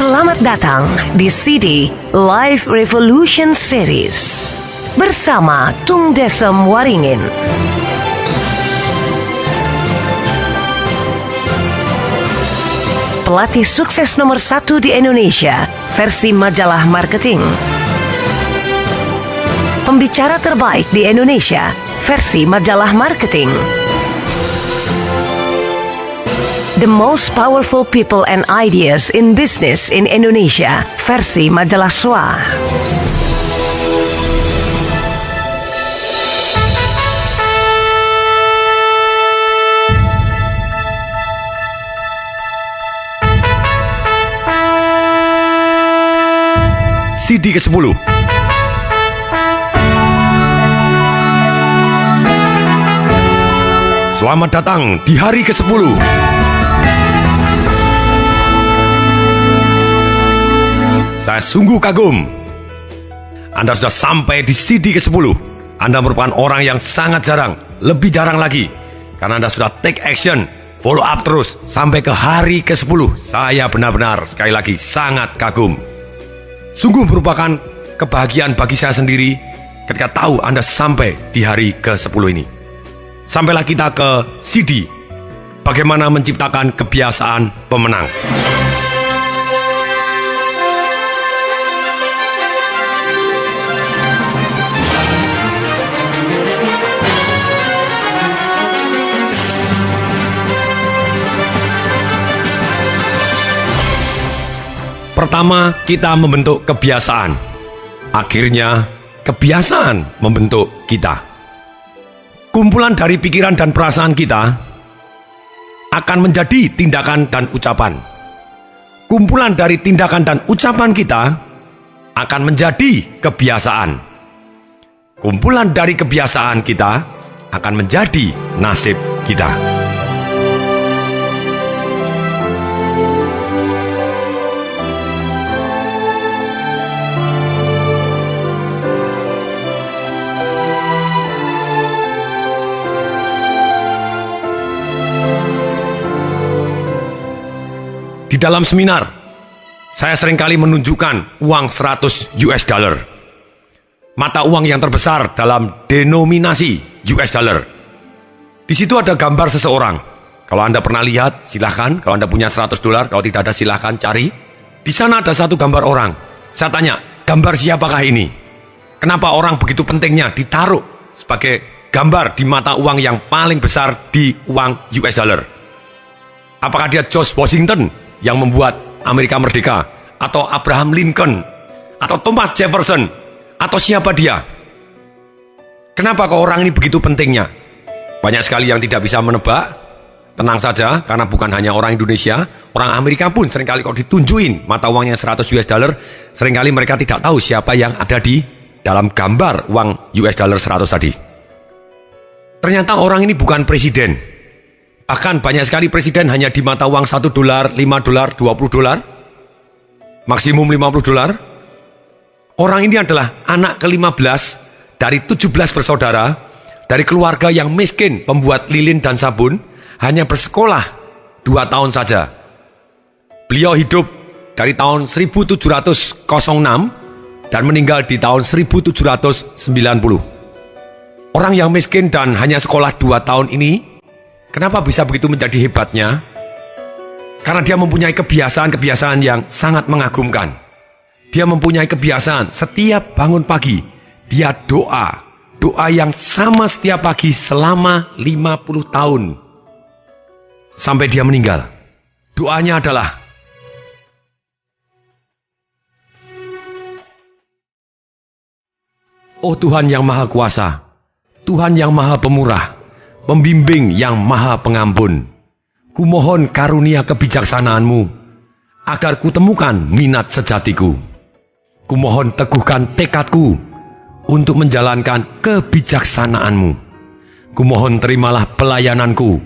Selamat datang di CD Live Revolution Series bersama Tung Desem Waringin. Pelatih sukses nomor 1 di Indonesia versi majalah marketing. Pembicara terbaik di Indonesia versi majalah marketing. The most powerful people and ideas in business in Indonesia versi majalah SWA. CD ke-10. Selamat datang di hari ke-10. Saya sungguh kagum. Anda sudah sampai di CD ke-10. Anda merupakan orang yang sangat jarang, lebih jarang lagi. Karena Anda sudah take action, follow up terus, sampai ke hari ke-10. Saya benar-benar, sekali lagi, sangat kagum. Sungguh merupakan kebahagiaan bagi saya sendiri ketika tahu Anda sampai di hari ke-10 ini. Sampailah kita ke CD, bagaimana menciptakan kebiasaan pemenang. Pertama, kita membentuk kebiasaan. Akhirnya, kebiasaan membentuk kita. Kumpulan dari pikiran dan perasaan kita akan menjadi tindakan dan ucapan. Kumpulan dari tindakan dan ucapan kita akan menjadi kebiasaan. Kumpulan dari kebiasaan kita akan menjadi nasib kita. Di dalam seminar, saya seringkali menunjukkan uang 100 US dollar. Mata uang yang terbesar dalam denominasi US dollar. Di situ ada gambar seseorang. Kalau Anda pernah lihat, silahkan. Kalau Anda punya 100 dolar, kalau tidak ada silahkan cari. Di sana ada satu gambar orang. Saya tanya, gambar siapakah ini? Kenapa orang begitu pentingnya ditaruh sebagai gambar di mata uang yang paling besar di uang US dollar? Apakah dia George Washington yang membuat Amerika merdeka, atau Abraham Lincoln, atau Thomas Jefferson, atau siapa dia? Kenapa kok orang ini begitu pentingnya? Banyak sekali yang tidak bisa menebak. Tenang saja, karena bukan hanya orang Indonesia, orang Amerika pun seringkali kok ditunjukin mata uangnya 100 US dollar, seringkali mereka tidak tahu siapa yang ada di dalam gambar uang US dollar 100 tadi. Ternyata orang ini bukan presiden. Bahkan banyak sekali presiden hanya di mata uang 1 dolar, 5 dolar, 20 dolar, maksimum 50 dolar. Orang ini adalah anak ke-15 dari 17 bersaudara, dari keluarga yang miskin, pembuat lilin dan sabun, hanya bersekolah 2 tahun saja. Beliau hidup dari tahun 1706 dan meninggal di tahun 1790. Orang yang miskin dan hanya sekolah 2 tahun ini, kenapa bisa begitu menjadi hebatnya? Karena dia mempunyai kebiasaan-kebiasaan yang sangat mengagumkan. Dia mempunyai kebiasaan setiap bangun pagi, dia doa yang sama setiap pagi selama 50 tahun. Sampai dia meninggal. Doanya adalah, "Oh Tuhan yang Maha Kuasa, Tuhan yang Maha Pemurah, Pembimbing yang Maha Pengampun, kumohon karunia kebijaksanaan-Mu, agar kutemukan minat sejatiku. Kumohon teguhkan tekadku untuk menjalankan kebijaksanaan-Mu. Kumohon terimalah pelayananku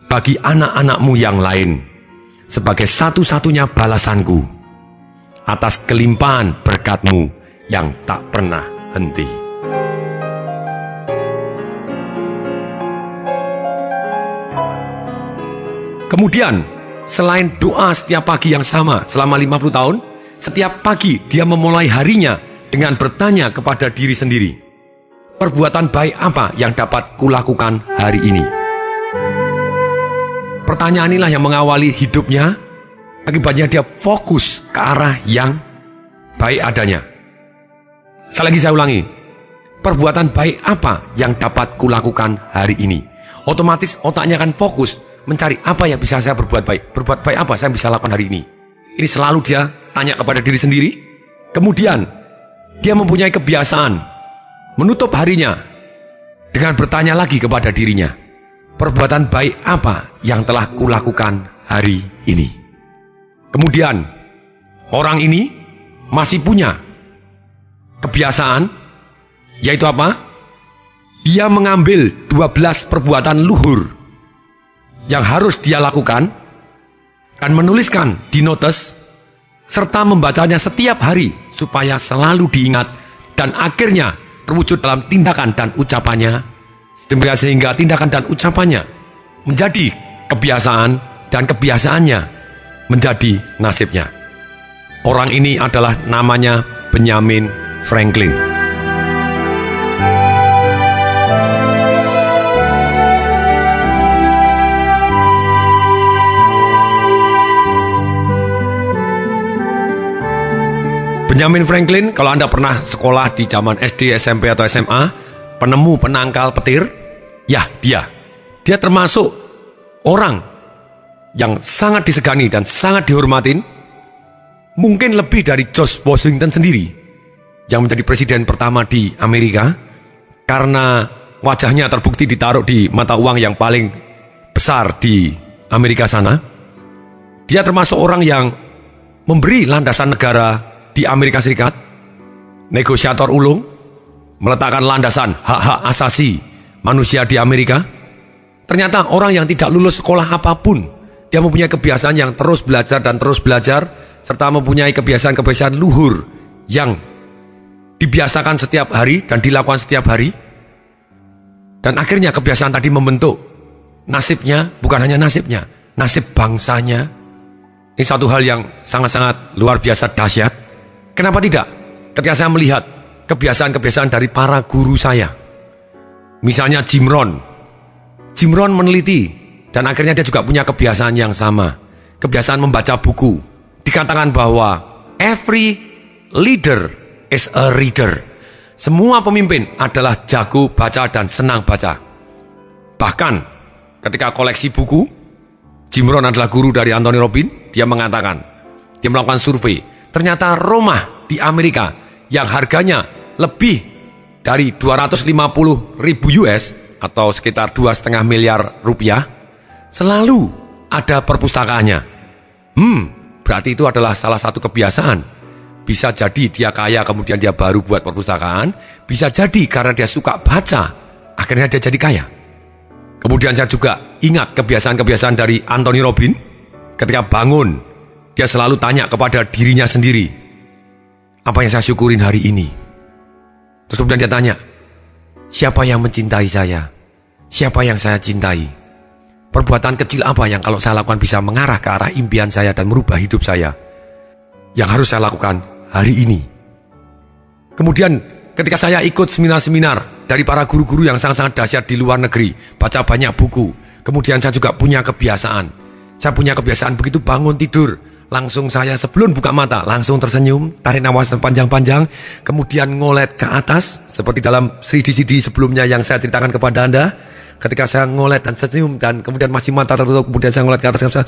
bagi anak-anak-Mu yang lain, sebagai satu-satunya balasanku atas kelimpahan berkat-Mu yang tak pernah henti." Kemudian, Selain doa setiap pagi yang sama selama 50 tahun, setiap pagi dia memulai harinya dengan bertanya kepada diri sendiri, perbuatan baik apa yang dapat kulakukan hari ini? Pertanyaan inilah yang mengawali hidupnya, akibatnya dia fokus ke arah yang baik adanya. Sekali lagi saya ulangi, perbuatan baik apa yang dapat kulakukan hari ini? Otomatis otaknya akan fokus mencari apa yang bisa saya berbuat baik. Berbuat baik apa saya bisa lakukan hari ini? Ini selalu dia tanya kepada diri sendiri. Kemudian dia mempunyai kebiasaan menutup harinya dengan bertanya lagi kepada dirinya, perbuatan baik apa yang telah kulakukan hari ini? Kemudian orang ini masih punya kebiasaan, yaitu apa? Dia mengambil 12 perbuatan luhur yang harus dia lakukan dan menuliskan di notes serta membacanya setiap hari supaya selalu diingat dan akhirnya terwujud dalam tindakan dan ucapannya, sehingga tindakan dan ucapannya menjadi kebiasaan dan kebiasaannya menjadi nasibnya. Orang ini adalah namanya Benjamin Franklin. Benjamin Franklin, kalau Anda pernah sekolah di zaman SD, SMP, atau SMA, penemu penangkal petir, ya dia termasuk orang yang sangat disegani dan sangat dihormatin, mungkin lebih dari George Washington sendiri, yang menjadi presiden pertama di Amerika, karena wajahnya terbukti ditaruh di mata uang yang paling besar di Amerika sana. Dia termasuk orang yang memberi landasan negara di Amerika Serikat, negosiator ulung, meletakkan landasan hak-hak asasi manusia di Amerika. Ternyata orang yang tidak lulus sekolah apapun, dia mempunyai kebiasaan yang terus belajar dan terus belajar, serta mempunyai kebiasaan-kebiasaan luhur yang dibiasakan setiap hari dan dilakukan setiap hari. Dan akhirnya kebiasaan tadi membentuk nasibnya, bukan hanya nasibnya, nasib bangsanya. Ini satu hal yang sangat-sangat luar biasa dahsyat. Kenapa tidak? Ketika saya melihat kebiasaan-kebiasaan dari para guru saya, misalnya Jim Rohn meneliti dan akhirnya dia juga punya kebiasaan yang sama, kebiasaan membaca buku. Dikatakan bahwa every leader is a reader. Semua pemimpin adalah jago baca dan senang baca. Bahkan ketika koleksi buku, Jim Rohn adalah guru dari Anthony Robbins, dia mengatakan, dia melakukan survei. Ternyata rumah di Amerika yang harganya lebih dari 250.000 US atau sekitar 2,5 miliar rupiah selalu ada perpustakaannya. Berarti itu adalah salah satu kebiasaan. Bisa jadi dia kaya kemudian dia baru buat perpustakaan, bisa jadi karena dia suka baca akhirnya dia jadi kaya. Kemudian saya juga ingat kebiasaan-kebiasaan dari Anthony Robbins. Ketika bangun, dia selalu tanya kepada dirinya sendiri, apa yang saya syukurin hari ini? Terus kemudian dia tanya, siapa yang mencintai saya? Siapa yang saya cintai? Perbuatan kecil apa yang kalau saya lakukan bisa mengarah ke arah impian saya dan merubah hidup saya? Yang harus saya lakukan hari ini. Kemudian ketika saya ikut seminar-seminar dari para guru-guru yang sangat-sangat dahsyat di luar negeri, baca banyak buku, kemudian saya juga punya kebiasaan. Saya punya kebiasaan begitu bangun tidur, langsung saya sebelum buka mata, langsung tersenyum, tarik nafas panjang-panjang, kemudian ngolet ke atas, seperti dalam CD sebelumnya yang saya ceritakan kepada Anda. Ketika saya ngolet dan senyum, dan kemudian masih mata tertutup, kemudian saya ngolet ke atas,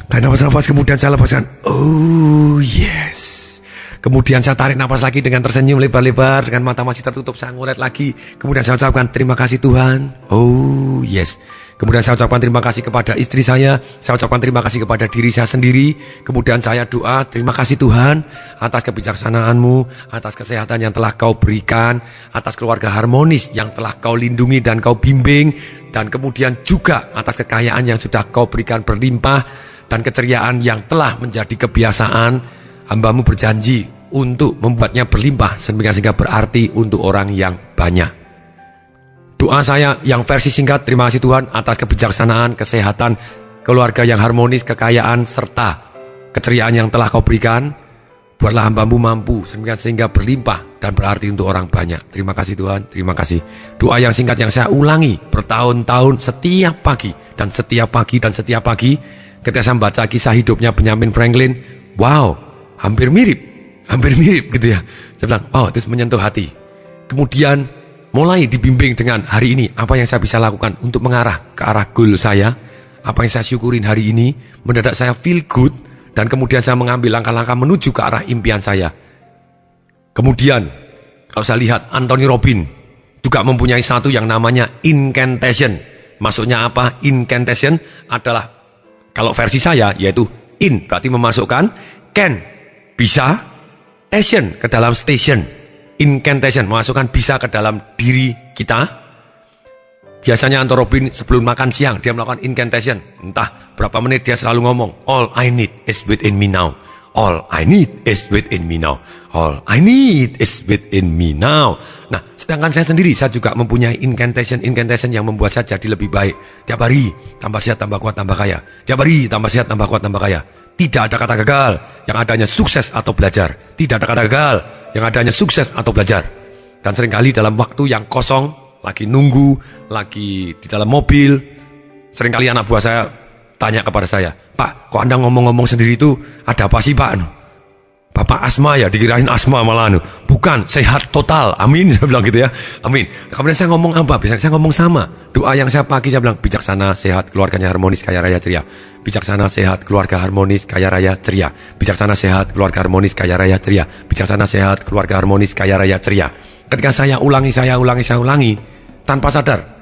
tarik nafas, kemudian saya lepaskan, oh yes. Kemudian saya tarik nafas lagi dengan tersenyum lebar-lebar, dengan mata masih tertutup, saya ngolet lagi, kemudian saya ucapkan terima kasih Tuhan, oh yes. Kemudian saya ucapkan terima kasih kepada istri saya ucapkan terima kasih kepada diri saya sendiri. Kemudian saya doa, terima kasih Tuhan atas kebijaksanaan-Mu, atas kesehatan yang telah Kau berikan, atas keluarga harmonis yang telah Kau lindungi dan Kau bimbing, dan kemudian juga atas kekayaan yang sudah Kau berikan berlimpah, dan keceriaan yang telah menjadi kebiasaan. Hamba-Mu berjanji untuk membuatnya berlimpah sehingga berarti untuk orang yang banyak. Doa saya yang versi singkat, terima kasih Tuhan atas kebijaksanaan, kesehatan, keluarga yang harmonis, kekayaan, serta keceriaan yang telah kau berikan. Buatlah hamba-Mu mampu sehingga berlimpah dan berarti untuk orang banyak. Terima kasih Tuhan, terima kasih. Doa yang singkat yang saya ulangi bertahun-tahun setiap pagi dan setiap pagi dan setiap pagi. Ketika saya membaca kisah hidupnya Benjamin Franklin, wow, hampir mirip gitu ya. Saya bilang, wow, itu menyentuh hati. Kemudian mulai dibimbing dengan hari ini, apa yang saya bisa lakukan untuk mengarah ke arah goal saya, apa yang saya syukurin hari ini, mendadak saya feel good, dan kemudian saya mengambil langkah-langkah menuju ke arah impian saya. Kemudian, kalau saya lihat Anthony Robbins juga mempunyai satu yang namanya incantation. Maksudnya apa? Incantation adalah, kalau versi saya, yaitu in, berarti memasukkan, can, bisa, station ke dalam station. Incantation memasukkan bisa ke dalam diri kita. Biasanya Anthony Robbins sebelum makan siang dia melakukan incantation. Entah berapa menit dia selalu ngomong, all I need is within me now. All I need is within me now. All I need is within me now. Nah, sedangkan saya sendiri, saya juga mempunyai incantation yang membuat saya jadi lebih baik. Tiap hari tambah sehat, tambah kuat, tambah kaya. Tiap hari tambah sehat, tambah kuat, tambah kaya. Tidak ada kata gagal, yang adanya sukses atau belajar. Tidak ada kata gagal, yang adanya sukses atau belajar. Dan seringkali dalam waktu yang kosong, lagi nunggu, lagi di dalam mobil, seringkali anak buah saya tanya kepada saya, Pak, kok Anda ngomong-ngomong sendiri itu ada apa sih Pak? Bapak asma ya, dikirain asma malah. Bukan, sehat total, amin. Saya bilang gitu ya, amin. Kemudian saya ngomong apa? Biasanya saya ngomong sama. Doa yang saya pakai, saya bilang, bijaksana, sehat, keluarganya harmonis, kaya raya ceria. Bijaksana, sehat, keluarga harmonis, kaya raya ceria. Bijaksana, sehat, keluarga harmonis, kaya raya ceria. Bijaksana, sehat, keluarga harmonis, kaya raya ceria. Ketika saya ulangi, tanpa sadar,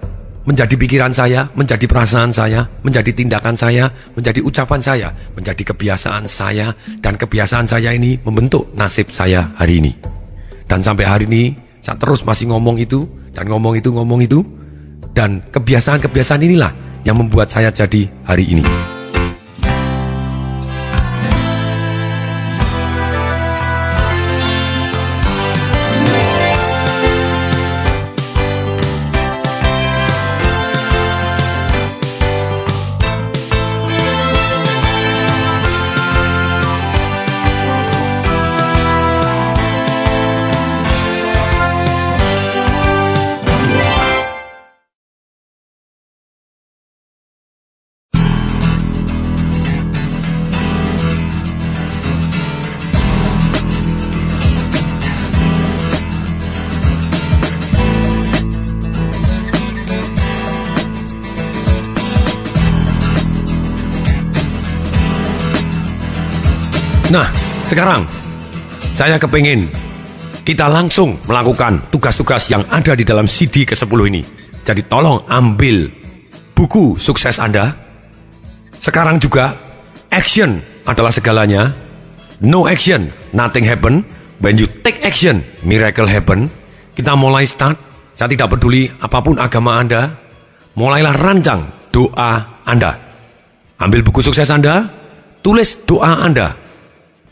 menjadi pikiran saya, menjadi perasaan saya, menjadi tindakan saya, menjadi ucapan saya, menjadi kebiasaan saya, dan kebiasaan saya ini membentuk nasib saya hari ini. Dan sampai hari ini, saya terus masih ngomong itu, dan ngomong itu, dan kebiasaan-kebiasaan inilah yang membuat saya jadi hari ini. Nah, sekarang saya kepingin kita langsung melakukan tugas-tugas yang ada di dalam CD ke-10 ini. Jadi tolong ambil buku sukses Anda. Sekarang juga, action adalah segalanya. No action, nothing happen. When you take action, miracle happen. Kita mulai start. Saya tidak peduli apapun agama Anda. Mulailah rancang doa Anda. Ambil buku sukses Anda, tulis doa Anda.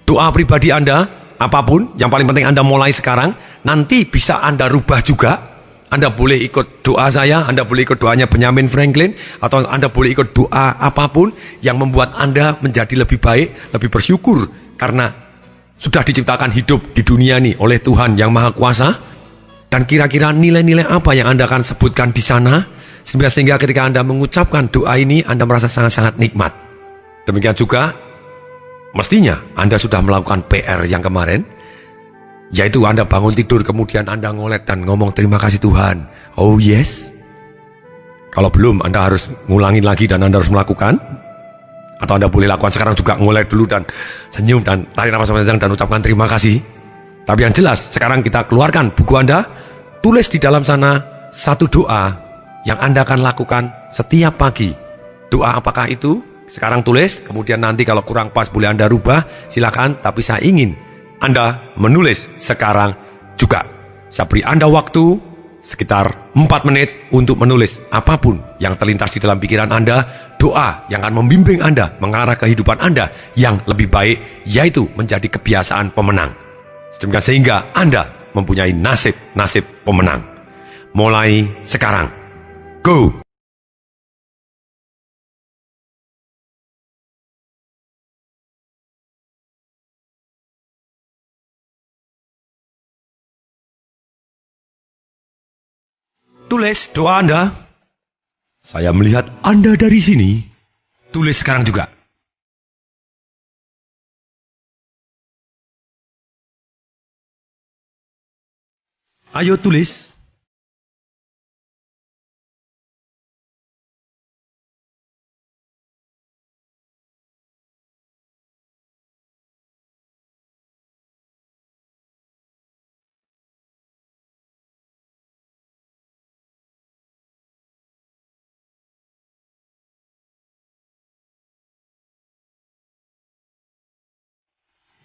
Doa pribadi Anda, apapun, yang paling penting Anda mulai sekarang. Nanti bisa Anda rubah juga. Anda boleh ikut doa saya, Anda boleh ikut doanya Benjamin Franklin, atau Anda boleh ikut doa apapun yang membuat Anda menjadi lebih baik, lebih bersyukur. Karena sudah diciptakan hidup di dunia ini oleh Tuhan yang Maha Kuasa. Dan kira-kira nilai-nilai apa yang Anda akan sebutkan di sana, sehingga ketika Anda mengucapkan doa ini, Anda merasa sangat-sangat nikmat. Demikian juga, mestinya Anda sudah melakukan PR yang kemarin, yaitu Anda bangun tidur, kemudian Anda ngolet dan ngomong terima kasih Tuhan. Oh yes. Kalau belum, Anda harus ngulangin lagi dan Anda harus melakukan. Atau Anda boleh lakukan sekarang juga, ngolet dulu dan senyum dan tarik nafas panjang dan ucapkan terima kasih. Tapi yang jelas, sekarang kita keluarkan buku Anda, tulis di dalam sana satu doa yang Anda akan lakukan setiap pagi. Doa apakah itu? Sekarang tulis, kemudian nanti kalau kurang pas boleh Anda rubah, silakan. Tapi saya ingin Anda menulis sekarang juga. Saya beri Anda waktu sekitar 4 menit untuk menulis apapun yang terlintas di dalam pikiran Anda. Doa yang akan membimbing Anda mengarah kehidupan Anda yang lebih baik, yaitu menjadi kebiasaan pemenang. Sehingga Anda mempunyai nasib pemenang. Mulai sekarang. Go! tulis doa Anda. Saya melihat Anda dari sini. Tulis sekarang juga. Ayo tulis.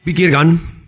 Pikirkan.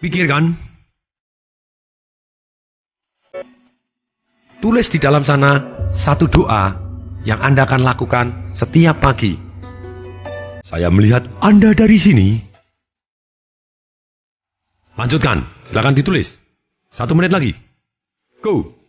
Pikirkan. Tulis di dalam sana satu doa yang Anda akan lakukan setiap pagi. Saya melihat Anda dari sini. Lanjutkan, silakan ditulis. 1 menit lagi. Go!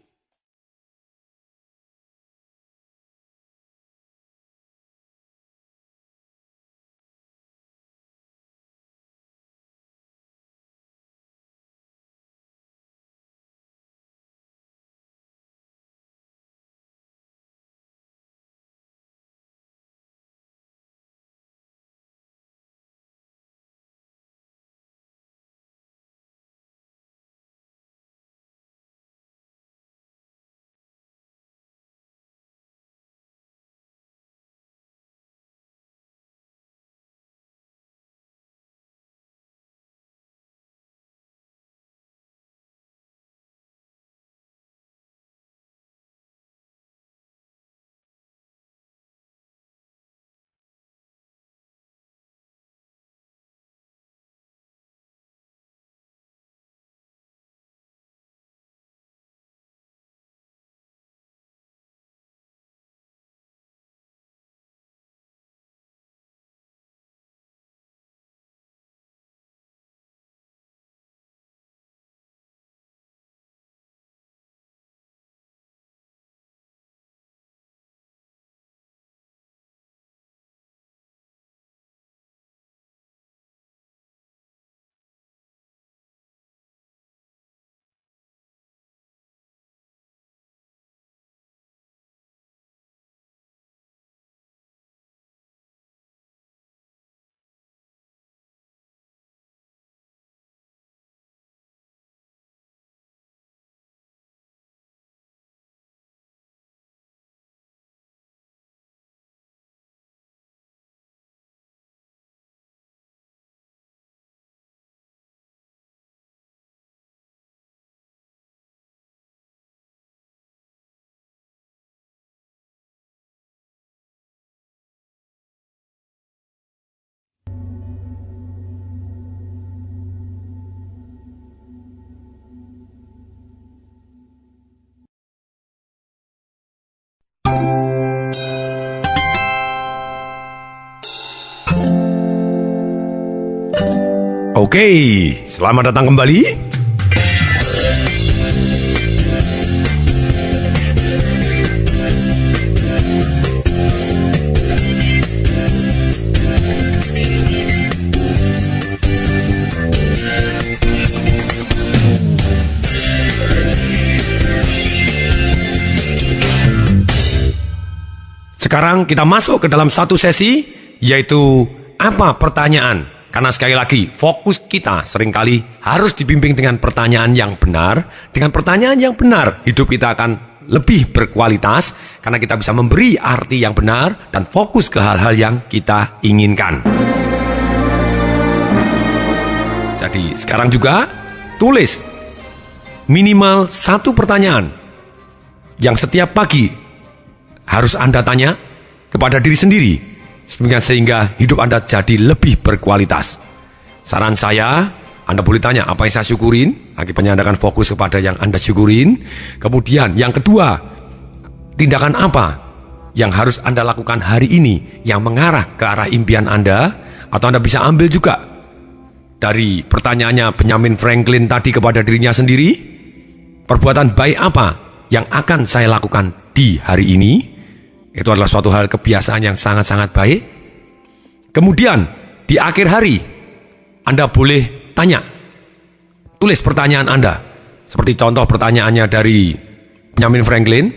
Oke, selamat datang kembali. Sekarang kita masuk ke dalam satu sesi, yaitu apa pertanyaan. Karena sekali lagi, fokus kita seringkali harus dibimbing dengan pertanyaan yang benar. Dengan pertanyaan yang benar, hidup kita akan lebih berkualitas, karena kita bisa memberi arti yang benar dan fokus ke hal-hal yang kita inginkan. Jadi sekarang juga, tulis minimal satu pertanyaan yang setiap pagi harus Anda tanya kepada diri sendiri, sehingga hidup Anda jadi lebih berkualitas. Saran saya, Anda boleh tanya apa yang saya syukurin, akibatnya Anda akan fokus kepada yang Anda syukurin. Kemudian yang kedua, tindakan apa yang harus Anda lakukan hari ini yang mengarah ke arah impian Anda. Atau Anda bisa ambil juga dari pertanyaannya Benjamin Franklin tadi kepada dirinya sendiri, perbuatan baik apa yang akan saya lakukan di hari ini. Itu adalah suatu hal kebiasaan yang sangat-sangat baik. Kemudian di akhir hari Anda boleh tanya, tulis pertanyaan Anda, seperti contoh pertanyaannya dari Benjamin Franklin,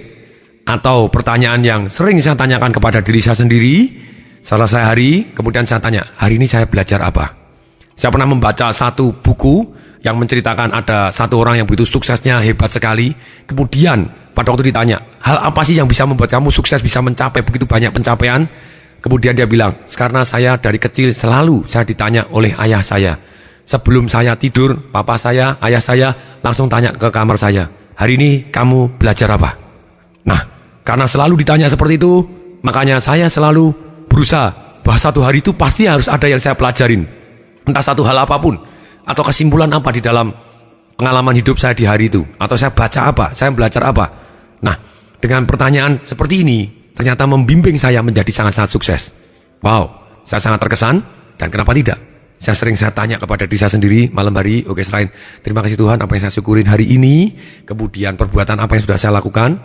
atau pertanyaan yang sering saya tanyakan kepada diri saya sendiri. Selesai hari, kemudian saya tanya, hari ini saya belajar apa? Saya pernah membaca satu buku yang menceritakan ada satu orang yang begitu suksesnya, hebat sekali. Kemudian pada waktu ditanya, hal apa sih yang bisa membuat kamu sukses, bisa mencapai begitu banyak pencapaian? Kemudian dia bilang, karena saya dari kecil selalu saya ditanya oleh ayah saya. Sebelum saya tidur, papa saya, ayah saya langsung tanya ke kamar saya, hari ini kamu belajar apa? Nah, karena selalu ditanya seperti itu, makanya saya selalu berusaha bahwa satu hari itu pasti harus ada yang saya pelajarin. Entah satu hal apapun, atau kesimpulan apa di dalam pengalaman hidup saya di hari itu, atau saya baca apa, saya belajar apa. Nah, dengan pertanyaan seperti ini, ternyata membimbing saya menjadi sangat-sangat sukses. Wow, saya sangat terkesan, dan kenapa tidak? Saya tanya kepada diri saya sendiri malam hari, oke selain terima kasih Tuhan apa yang saya syukurin hari ini, kemudian perbuatan apa yang sudah saya lakukan,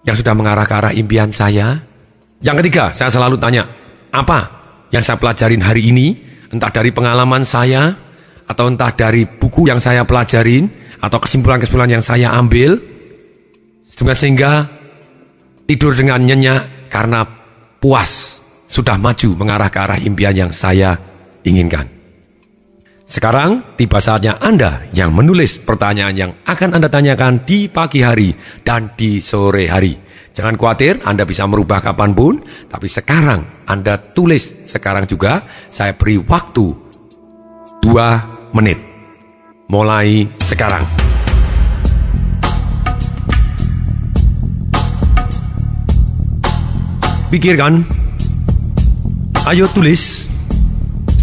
yang sudah mengarah ke arah impian saya. Yang ketiga, saya selalu tanya, apa yang saya pelajarin hari ini, entah dari pengalaman saya, atau entah dari buku yang saya pelajarin, atau kesimpulan-kesimpulan yang saya ambil, sehingga tidur dengan nyenyak karena puas, sudah maju mengarah ke arah impian yang saya inginkan. Sekarang tiba saatnya Anda yang menulis pertanyaan yang akan Anda tanyakan di pagi hari dan di sore hari. Jangan khawatir, Anda bisa merubah kapanpun, tapi sekarang Anda tulis sekarang juga. Saya beri waktu 2 menit. Mulai sekarang. Pikirkan. Ayo tulis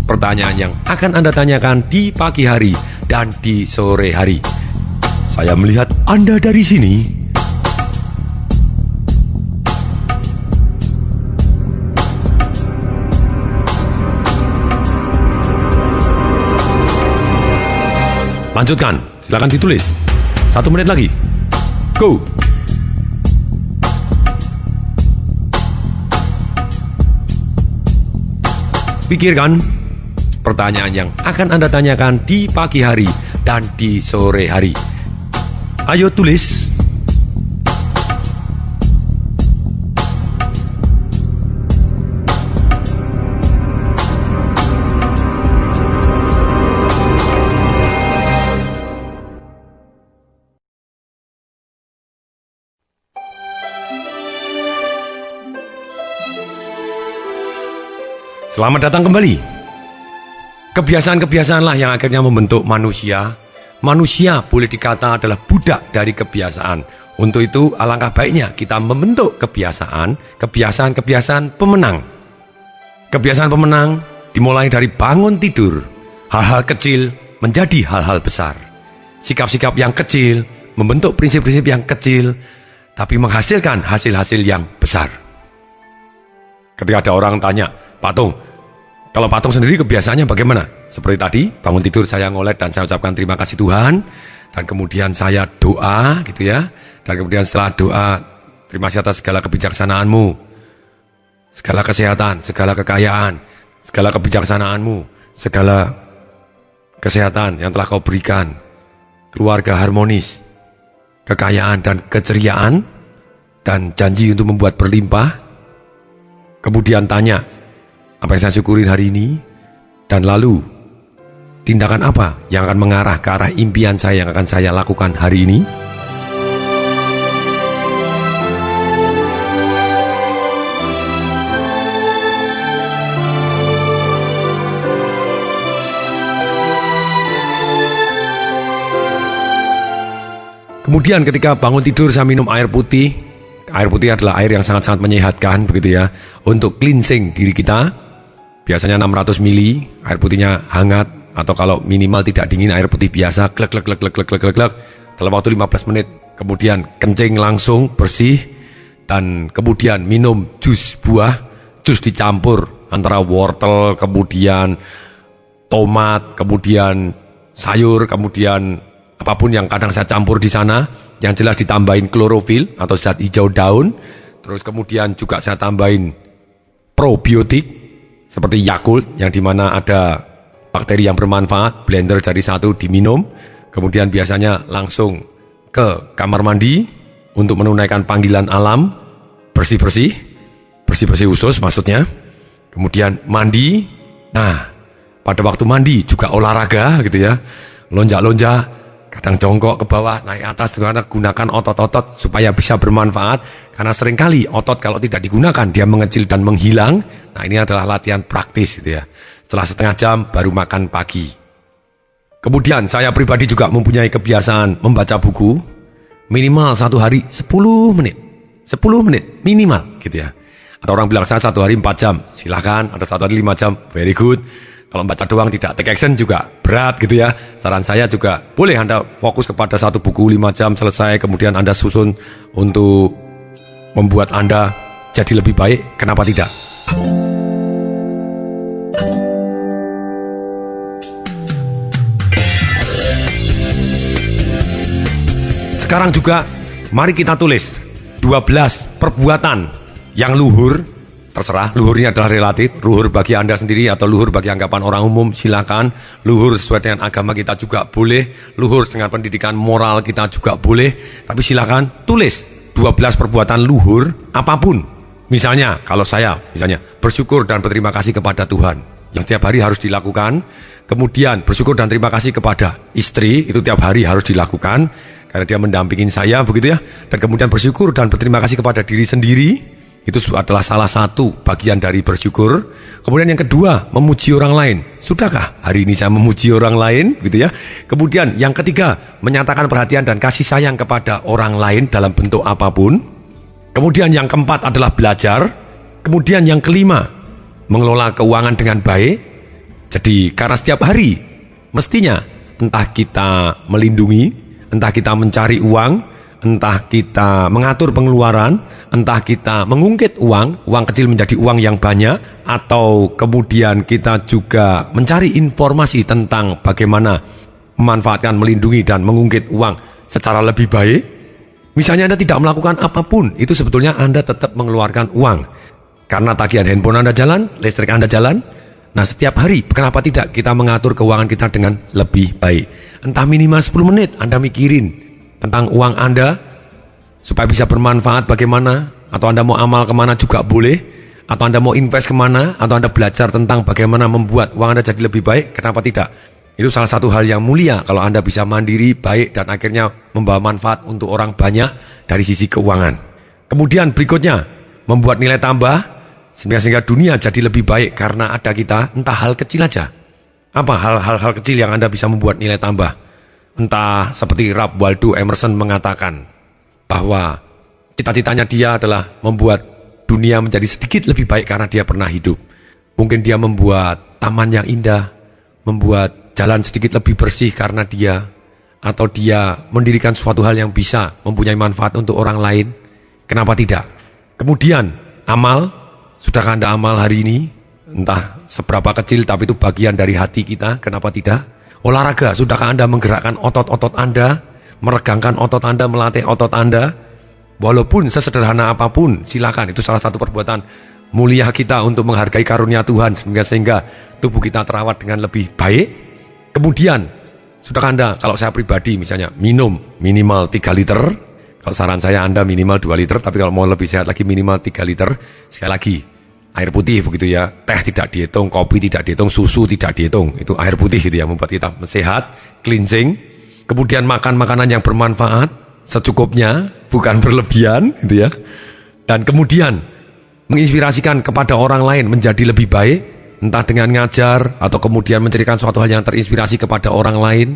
pertanyaan yang akan Anda tanyakan di pagi hari dan di sore hari. Saya melihat Anda dari sini. Lanjutkan, silakan ditulis. 1 menit lagi. Go! Pikirkan pertanyaan yang akan Anda tanyakan di pagi hari dan di sore hari. Ayo tulis. Selamat datang kembali. Kebiasaan-kebiasaanlah yang akhirnya membentuk manusia. Manusia boleh dikata adalah budak dari kebiasaan. Untuk itu alangkah baiknya kita membentuk kebiasaan pemenang. Kebiasaan pemenang dimulai dari bangun tidur. Hal-hal kecil menjadi hal-hal besar. Sikap-sikap yang kecil membentuk prinsip-prinsip yang kecil, tapi menghasilkan hasil-hasil yang besar. Ketika ada orang tanya, Pak Tung, kalau Pak Tung sendiri kebiasaannya bagaimana? Seperti tadi, bangun tidur saya ngolet dan saya ucapkan terima kasih Tuhan. Dan kemudian saya doa gitu ya. Dan kemudian setelah doa, terima kasih atas segala kebijaksanaan-Mu. Segala kesehatan, segala kekayaan, segala kebijaksanaanmu, segala kesehatan yang telah kau berikan, keluarga harmonis, kekayaan dan keceriaan, dan janji untuk membuat berlimpah, Kemudian tanya, apa yang saya syukurin hari ini? Dan lalu, tindakan apa yang akan mengarah ke arah impian saya yang akan saya lakukan hari ini? Kemudian ketika bangun tidur saya minum air putih. Air putih adalah air yang sangat-sangat menyehatkan begitu ya, untuk cleansing diri kita. Biasanya 600 mili, air putihnya hangat, atau kalau minimal tidak dingin air putih biasa, glek glek glek glek glek glek glek dalam waktu 15 menit. Kemudian kencing langsung bersih, dan kemudian minum jus buah, jus dicampur antara wortel, kemudian tomat, kemudian sayur, kemudian apapun yang kadang saya campur di sana, yang jelas ditambahin klorofil atau zat hijau daun. Terus kemudian juga saya tambahin probiotik seperti Yakult, yang dimana ada bakteri yang bermanfaat, blender jadi satu diminum. Kemudian biasanya langsung ke kamar mandi untuk menunaikan panggilan alam, bersih-bersih usus maksudnya. Kemudian mandi. Nah, pada waktu mandi juga olahraga gitu ya, lonjak-lonjak, kadang jongkok ke bawah, naik atas, gunakan otot-otot supaya bisa bermanfaat. Karena seringkali otot kalau tidak digunakan, dia mengecil dan menghilang. Nah, ini adalah latihan praktis gitu ya. Setelah setengah jam baru makan pagi. Kemudian saya pribadi juga mempunyai kebiasaan membaca buku. Minimal satu hari 10 menit. 10 menit minimal gitu ya. Ada orang bilang saya satu hari 4 jam. Silahkan, ada satu hari 5 jam. Very good. Kalau baca doang tidak take action juga berat gitu ya. Saran saya juga boleh Anda fokus kepada satu buku 5 jam selesai, kemudian Anda susun untuk membuat Anda jadi lebih baik. Kenapa tidak? Sekarang juga mari kita tulis 12 perbuatan yang luhur. Terserah, luhur ini adalah relatif. Luhur bagi Anda sendiri atau luhur bagi anggapan orang umum, silakan. Luhur sesuai dengan agama kita juga boleh. Luhur dengan pendidikan moral kita juga boleh. Tapi silakan tulis 12 perbuatan luhur apapun. Misalnya, kalau saya bersyukur dan berterima kasih kepada Tuhan, yang tiap hari harus dilakukan. Kemudian bersyukur dan terima kasih kepada istri, itu tiap hari harus dilakukan karena dia mendampingin saya begitu ya. Dan kemudian bersyukur dan berterima kasih kepada diri sendiri. Itu adalah salah satu bagian dari bersyukur. Kemudian yang kedua, memuji orang lain. Sudahkah hari ini saya memuji orang lain gitu ya? Kemudian yang ketiga, menyatakan perhatian dan kasih sayang kepada orang lain dalam bentuk apapun. Kemudian yang keempat adalah belajar. Kemudian yang kelima, mengelola keuangan dengan baik. Jadi karena setiap hari mestinya entah kita melindungi, entah kita mencari uang, entah kita mengatur pengeluaran, entah kita mengungkit uang kecil menjadi uang yang banyak, atau kemudian kita juga mencari informasi tentang bagaimana memanfaatkan, melindungi, dan mengungkit uang secara lebih baik. Misalnya Anda tidak melakukan apapun, itu sebetulnya Anda tetap mengeluarkan uang. Karena tagihan handphone Anda jalan, listrik Anda jalan. Nah, setiap hari, kenapa tidak kita mengatur keuangan kita dengan lebih baik? Entah minimal 10 menit Anda mikirin tentang uang Anda supaya bisa bermanfaat bagaimana, atau Anda mau amal kemana juga boleh, atau Anda mau invest kemana, atau Anda belajar tentang bagaimana membuat uang Anda jadi lebih baik. Kenapa tidak? Itu salah satu hal yang mulia kalau Anda bisa mandiri, baik, dan akhirnya membawa manfaat untuk orang banyak dari sisi keuangan. Kemudian berikutnya, membuat nilai tambah sehingga dunia jadi lebih baik karena ada kita. Entah hal kecil aja. Apa hal-hal kecil yang Anda bisa membuat nilai tambah? Entah seperti Ralph Waldo Emerson mengatakan bahwa cita-citanya dia adalah membuat dunia menjadi sedikit lebih baik karena dia pernah hidup. Mungkin dia membuat taman yang indah, membuat jalan sedikit lebih bersih karena dia, atau dia mendirikan suatu hal yang bisa mempunyai manfaat untuk orang lain. Kenapa tidak? Kemudian amal, sudahkah Anda amal hari ini? Entah seberapa kecil tapi itu bagian dari hati kita. Kenapa tidak? Olahraga, sudahkah Anda menggerakkan otot-otot Anda, meregangkan otot Anda, melatih otot Anda? Walaupun sesederhana apapun, silakan. Itu salah satu perbuatan mulia kita untuk menghargai karunia Tuhan sehingga tubuh kita terawat dengan lebih baik. Kemudian, sudahkah Anda, kalau saya pribadi misalnya, minum minimal 3 liter. Kalau saran saya Anda minimal 2 liter, tapi kalau mau lebih sehat lagi minimal 3 liter. Sekali lagi, air putih begitu ya, teh tidak dihitung, kopi tidak dihitung, susu tidak dihitung, itu air putih gitu ya, membuat kita sehat, cleansing. Kemudian makan makanan yang bermanfaat secukupnya, bukan berlebihan gitu ya. Dan kemudian menginspirasikan kepada orang lain menjadi lebih baik, entah dengan ngajar atau kemudian menceritakan suatu hal yang terinspirasi kepada orang lain,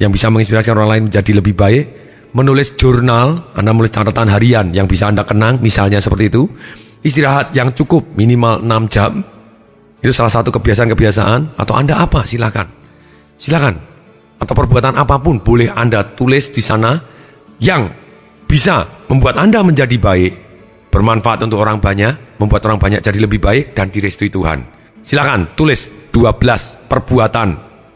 yang bisa menginspirasi orang lain menjadi lebih baik. Menulis jurnal, Anda menulis catatan harian yang bisa Anda kenang, misalnya seperti itu. Istirahat yang cukup minimal 6 jam. Itu salah satu kebiasaan-kebiasaan. Atau Anda apa? Silakan. Atau perbuatan apapun boleh Anda tulis di sana yang bisa membuat Anda menjadi baik, bermanfaat untuk orang banyak, membuat orang banyak jadi lebih baik dan direstui Tuhan. Silakan tulis 12 perbuatan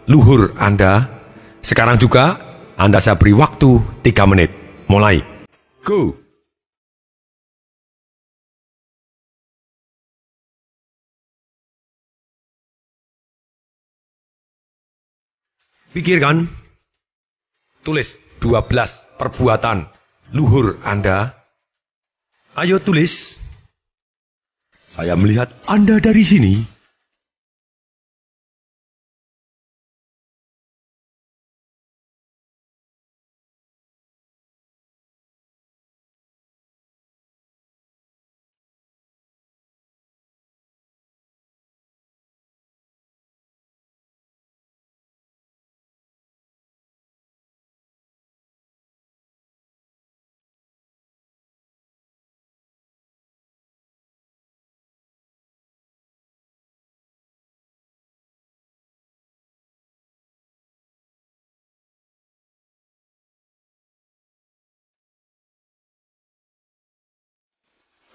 luhur Anda. Sekarang juga Anda saya beri waktu 3 menit. Mulai. Go. Pikirkan, tulis 12 perbuatan luhur Anda. Ayo tulis. Saya melihat Anda dari sini.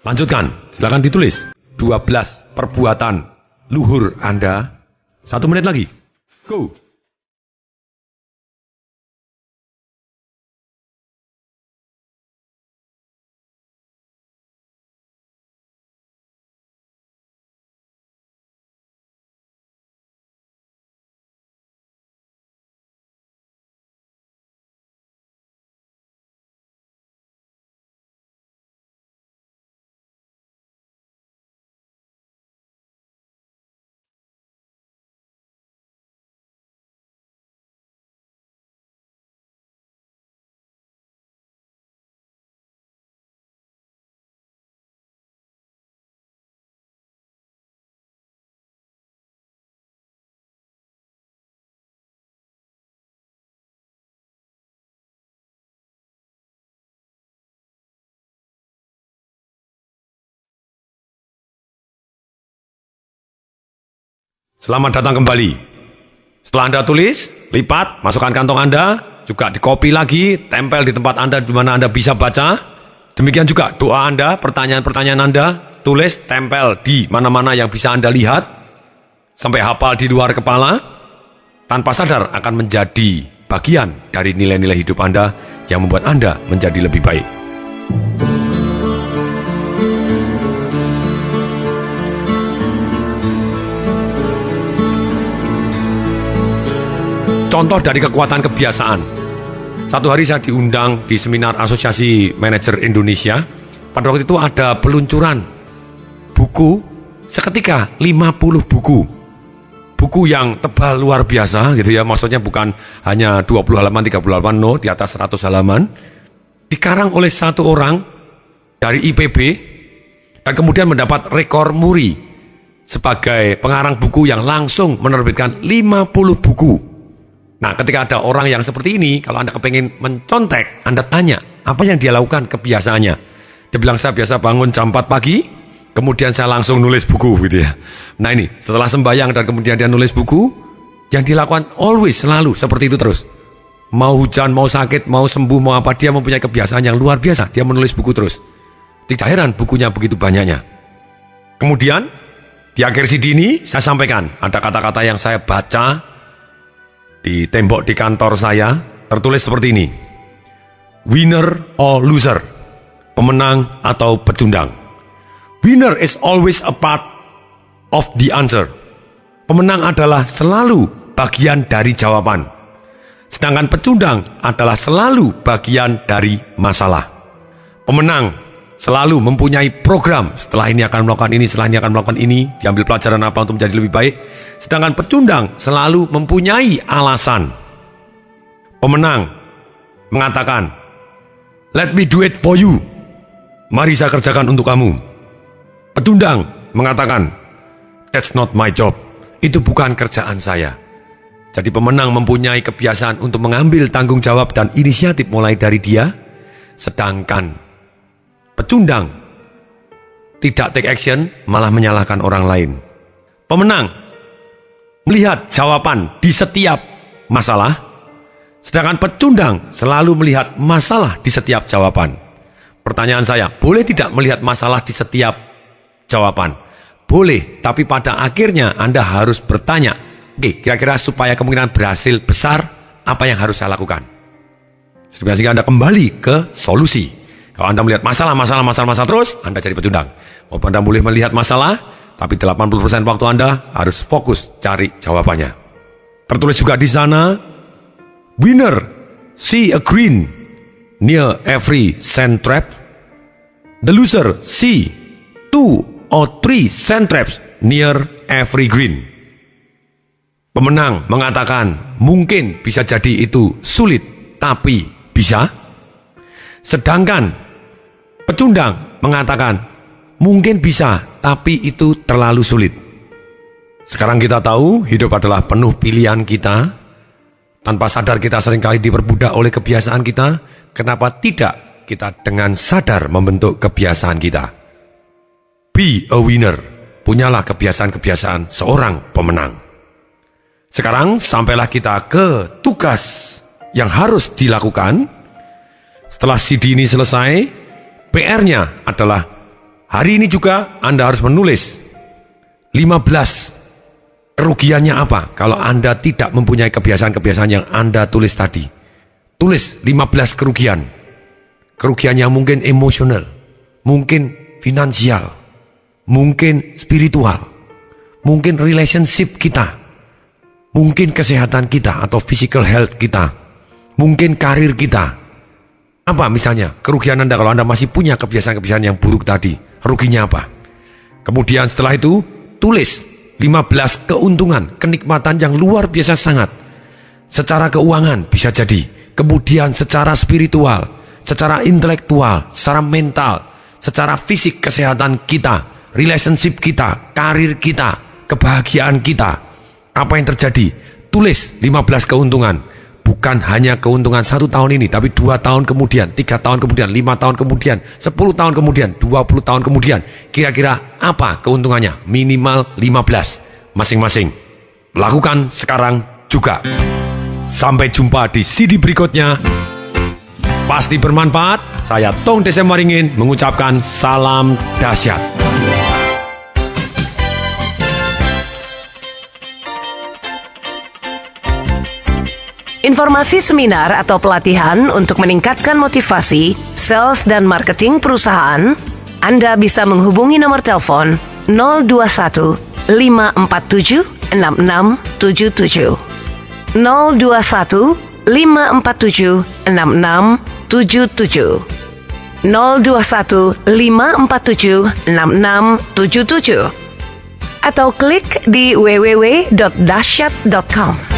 Lanjutkan, silakan ditulis 12 perbuatan luhur Anda. 1 menit lagi. Go. Selamat datang kembali. Setelah Anda tulis, lipat, masukkan kantong Anda, juga dikopi lagi, tempel di tempat Anda di mana Anda bisa baca. Demikian juga doa Anda, pertanyaan-pertanyaan Anda, tulis, tempel di mana-mana yang bisa Anda lihat, sampai hafal di luar kepala, tanpa sadar akan menjadi bagian dari nilai-nilai hidup Anda yang membuat Anda menjadi lebih baik. Contoh dari kekuatan kebiasaan. Satu hari saya diundang di seminar Asosiasi Manajer Indonesia. Pada waktu itu ada peluncuran buku, seketika 50 buku. Buku yang tebal luar biasa gitu ya, maksudnya bukan hanya 20 halaman, 30 halaman, no, di atas 100 halaman. Dikarang oleh satu orang dari IPB dan kemudian mendapat rekor muri sebagai pengarang buku yang langsung menerbitkan 50 buku. Nah, ketika ada orang yang seperti ini, kalau Anda kepengen mencontek, Anda tanya, apa yang dia lakukan kebiasaannya? Dia bilang, saya biasa bangun jam 4 pagi, kemudian saya langsung nulis buku gitu ya. Nah ini, setelah sembahyang dan kemudian dia nulis buku, yang dilakukan always, selalu, seperti itu terus. Mau hujan, mau sakit, mau sembuh, mau apa, dia mempunyai kebiasaan yang luar biasa, dia menulis buku terus. Tidak heran bukunya begitu banyaknya. Kemudian, di akhir CD ini, saya sampaikan, ada kata-kata yang saya baca, di tembok di kantor saya tertulis seperti ini. Winner or loser, pemenang atau pecundang. Winner is always a part of the answer. Pemenang adalah selalu bagian dari jawaban. Sedangkan pecundang adalah selalu bagian dari masalah. Pemenang selalu mempunyai program. Setelah ini akan melakukan ini, setelah ini akan melakukan ini, diambil pelajaran apa untuk menjadi lebih baik. Sedangkan pecundang selalu mempunyai alasan. Pemenang mengatakan, let me do it for you. Mari saya kerjakan untuk kamu. Pecundang mengatakan, that's not my job. Itu bukan kerjaan saya. Jadi pemenang mempunyai kebiasaan untuk mengambil tanggung jawab dan inisiatif mulai dari dia. Sedangkan pecundang tidak take action, malah menyalahkan orang lain. Pemenang melihat jawaban di setiap masalah, sedangkan pecundang selalu melihat masalah di setiap jawaban. Pertanyaan saya, boleh tidak melihat masalah di setiap jawaban? Boleh, tapi pada akhirnya Anda harus bertanya, oke, kira-kira supaya kemungkinan berhasil besar, apa yang harus saya lakukan? Sehingga Anda kembali ke solusi. Kalau Anda melihat masalah terus, Anda jadi pecundang. Walaupun Anda boleh melihat masalah, tapi 80% waktu Anda harus fokus cari jawabannya. Tertulis juga di sana, winner see a green near every sand trap. The loser see 2 or 3 sand traps near every green. Pemenang mengatakan, mungkin bisa jadi itu sulit, tapi bisa. Sedangkan pecundang mengatakan, mungkin bisa, tapi itu terlalu sulit. Sekarang kita tahu, hidup adalah penuh pilihan kita. Tanpa sadar kita seringkali diperbudak oleh kebiasaan kita. Kenapa tidak kita dengan sadar membentuk kebiasaan kita? Be a winner. Punyalah kebiasaan-kebiasaan seorang pemenang. Sekarang sampailah kita ke tugas yang harus dilakukan. Setelah CD ini selesai, PR-nya adalah hari ini juga Anda harus menulis 15 kerugiannya apa kalau Anda tidak mempunyai kebiasaan-kebiasaan yang Anda tulis tadi. Tulis 15 kerugian. Kerugiannya mungkin emosional, mungkin finansial, mungkin spiritual, mungkin relationship kita, mungkin kesehatan kita atau physical health kita, mungkin karir kita. Apa misalnya kerugian Anda kalau Anda masih punya kebiasaan-kebiasaan yang buruk tadi? Ruginya apa? Kemudian setelah itu, tulis 15 keuntungan, kenikmatan yang luar biasa sangat. Secara keuangan bisa jadi, kemudian secara spiritual, secara intelektual, secara mental, secara fisik kesehatan kita, relationship kita, karir kita, kebahagiaan kita. Apa yang terjadi? Tulis 15 keuntungan. Bukan hanya keuntungan 1 tahun ini, tapi 2 tahun kemudian, 3 tahun kemudian, 5 tahun kemudian, 10 tahun kemudian, 20 tahun kemudian. Kira-kira apa keuntungannya? Minimal 15 masing-masing. Lakukan sekarang juga. Sampai jumpa di CD berikutnya. Pasti bermanfaat. Saya Tong Desem Waringin mengucapkan salam dahsyat. Informasi seminar atau pelatihan untuk meningkatkan motivasi, sales dan marketing perusahaan, Anda bisa menghubungi nomor telepon 021 547 6677. 021 547 6677. 021 547 6677. Atau klik di www.dahsyat.com.